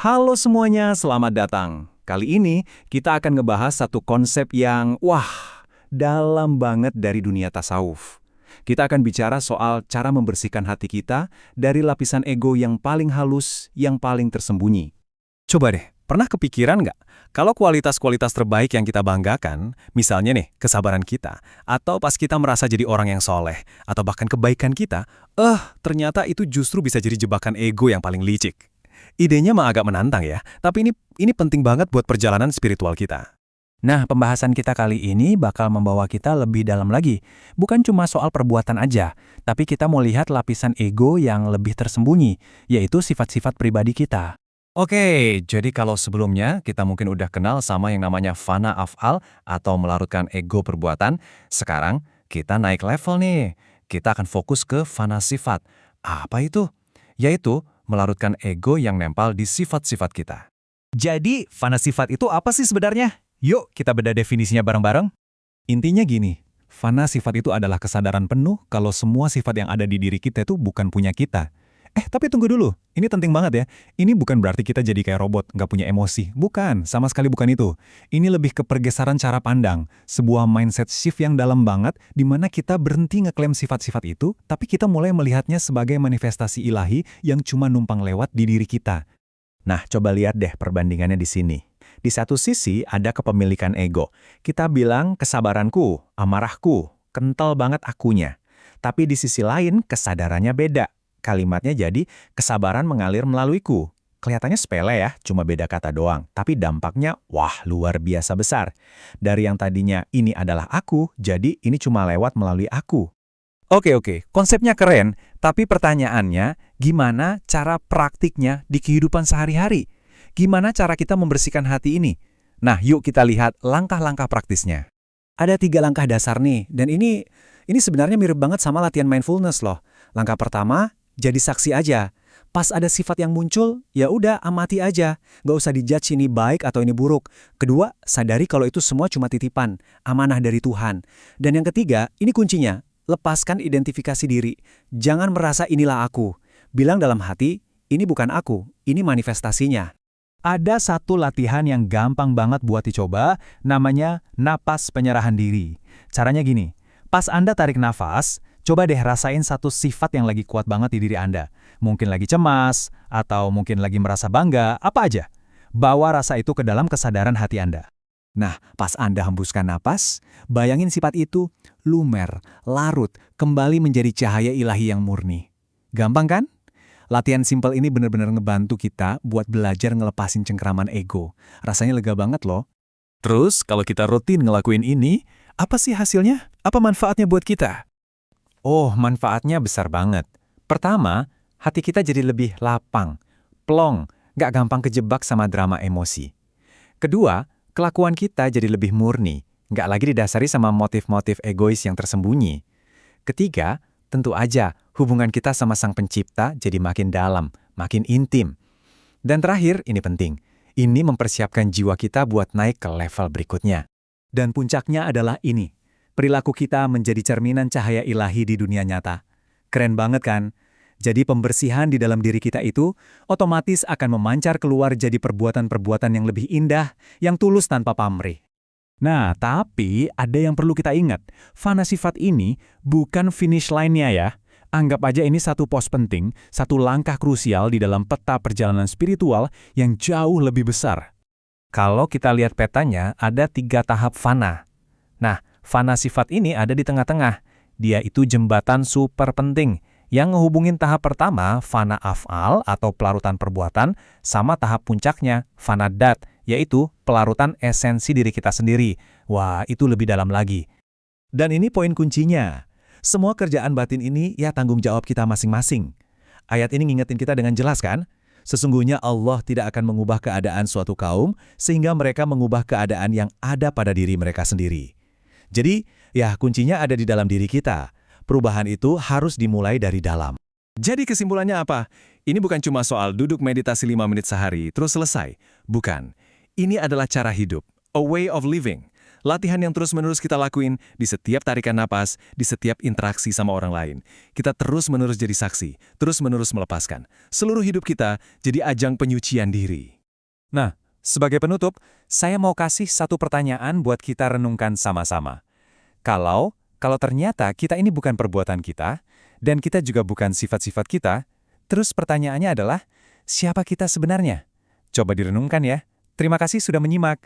Halo semuanya, selamat datang. Kali ini kita akan ngebahas satu konsep yang, dalam banget dari dunia tasawuf. Kita akan bicara soal cara membersihkan hati kita dari lapisan ego yang paling halus, yang paling tersembunyi. Coba deh, pernah kepikiran nggak? Kalau kualitas-kualitas terbaik yang kita banggakan, misalnya nih, kesabaran kita, atau pas kita merasa jadi orang yang soleh, atau bahkan kebaikan kita, ternyata itu justru bisa jadi jebakan ego yang paling licik. Idenya mah agak menantang ya, tapi ini penting banget buat perjalanan spiritual kita. Nah, pembahasan kita kali ini bakal membawa kita lebih dalam lagi. Bukan cuma soal perbuatan aja, tapi kita mau lihat lapisan ego yang lebih tersembunyi, yaitu sifat-sifat pribadi kita. Oke, jadi kalau sebelumnya kita mungkin udah kenal sama yang namanya fana af'al atau melarutkan ego perbuatan, sekarang kita naik level nih. Kita akan fokus ke fana sifat. Apa itu? Yaitu melarutkan ego yang nempel di sifat-sifat kita. Jadi, fana sifat itu apa sih sebenarnya? Yuk, kita bedah definisinya bareng-bareng. Intinya gini, fana sifat itu adalah kesadaran penuh kalau semua sifat yang ada di diri kita itu bukan punya kita. Tapi tunggu dulu, ini penting banget ya. Ini bukan berarti kita jadi kayak robot, nggak punya emosi. Bukan, sama sekali bukan itu. Ini lebih ke pergeseran cara pandang, sebuah mindset shift yang dalam banget, di mana kita berhenti ngeklaim sifat-sifat itu, tapi kita mulai melihatnya sebagai manifestasi ilahi yang cuma numpang lewat di diri kita. Nah, coba lihat deh perbandingannya di sini. Di satu sisi ada kepemilikan ego. Kita bilang kesabaranku, amarahku, kental banget akunya. Tapi di sisi lain kesadarannya beda. Kalimatnya jadi kesabaran mengalir melaluiku. Kelihatannya sepele ya, cuma beda kata doang. Tapi dampaknya, luar biasa besar. Dari yang tadinya ini adalah aku, jadi ini cuma lewat melalui aku. Oke, konsepnya keren, tapi pertanyaannya, gimana cara praktiknya di kehidupan sehari-hari? Gimana cara kita membersihkan hati ini? Nah, yuk kita lihat langkah-langkah praktisnya. Ada 3 langkah dasar nih, dan ini sebenarnya mirip banget sama latihan mindfulness loh. Langkah pertama, jadi saksi aja. Pas ada sifat yang muncul, ya udah amati aja. Nggak usah dijudge ini baik atau ini buruk. Kedua, sadari kalau itu semua cuma titipan, amanah dari Tuhan. Dan yang ketiga, ini kuncinya, lepaskan identifikasi diri. Jangan merasa inilah aku. Bilang dalam hati, ini bukan aku, ini manifestasinya. Ada satu latihan yang gampang banget buat dicoba, namanya napas penyerahan diri. Caranya gini, pas Anda tarik nafas, coba deh rasain satu sifat yang lagi kuat banget di diri Anda. Mungkin lagi cemas, atau mungkin lagi merasa bangga, apa aja. Bawa rasa itu ke dalam kesadaran hati Anda. Nah, pas Anda hembuskan napas, bayangin sifat itu lumer, larut, kembali menjadi cahaya ilahi yang murni. Gampang kan? Latihan simpel ini benar-benar ngebantu kita buat belajar ngelepasin cengkraman ego. Rasanya lega banget loh. Terus, kalau kita rutin ngelakuin ini, apa sih hasilnya? Apa manfaatnya buat kita? Manfaatnya besar banget. Pertama, hati kita jadi lebih lapang, plong, nggak gampang kejebak sama drama emosi. Kedua, kelakuan kita jadi lebih murni, nggak lagi didasari sama motif-motif egois yang tersembunyi. Ketiga, tentu aja hubungan kita sama Sang Pencipta jadi makin dalam, makin intim. Dan terakhir, ini penting, ini mempersiapkan jiwa kita buat naik ke level berikutnya. Dan puncaknya adalah ini. Perilaku kita menjadi cerminan cahaya ilahi di dunia nyata. Keren banget kan? Jadi pembersihan di dalam diri kita itu otomatis akan memancar keluar jadi perbuatan-perbuatan yang lebih indah, yang tulus tanpa pamrih. Nah, tapi ada yang perlu kita ingat. Fana sifat ini bukan finish line-nya ya. Anggap aja ini satu pos penting, satu langkah krusial di dalam peta perjalanan spiritual yang jauh lebih besar. Kalau kita lihat petanya, ada 3 tahap fana. Nah, fana sifat ini ada di tengah-tengah. Dia itu jembatan super penting yang ngehubungin tahap pertama, fana af'al atau pelarutan perbuatan, sama tahap puncaknya, fana dat, yaitu pelarutan esensi diri kita sendiri. Wah, itu lebih dalam lagi. Dan ini poin kuncinya. Semua kerjaan batin ini ya tanggung jawab kita masing-masing. Ayat ini ngingetin kita dengan jelas kan? Sesungguhnya Allah tidak akan mengubah keadaan suatu kaum sehingga mereka mengubah keadaan yang ada pada diri mereka sendiri. Jadi, ya kuncinya ada di dalam diri kita. Perubahan itu harus dimulai dari dalam. Jadi kesimpulannya apa? Ini bukan cuma soal duduk meditasi 5 menit sehari terus selesai. Bukan. Ini adalah cara hidup, a way of living. Latihan yang terus-menerus kita lakuin di setiap tarikan napas, di setiap interaksi sama orang lain. Kita terus-menerus jadi saksi, terus-menerus melepaskan. Seluruh hidup kita jadi ajang penyucian diri. Nah, sebagai penutup, saya mau kasih satu pertanyaan buat kita renungkan sama-sama. Kalau ternyata kita ini bukan perbuatan kita, dan kita juga bukan sifat-sifat kita, terus pertanyaannya adalah, siapa kita sebenarnya? Coba direnungkan ya. Terima kasih sudah menyimak.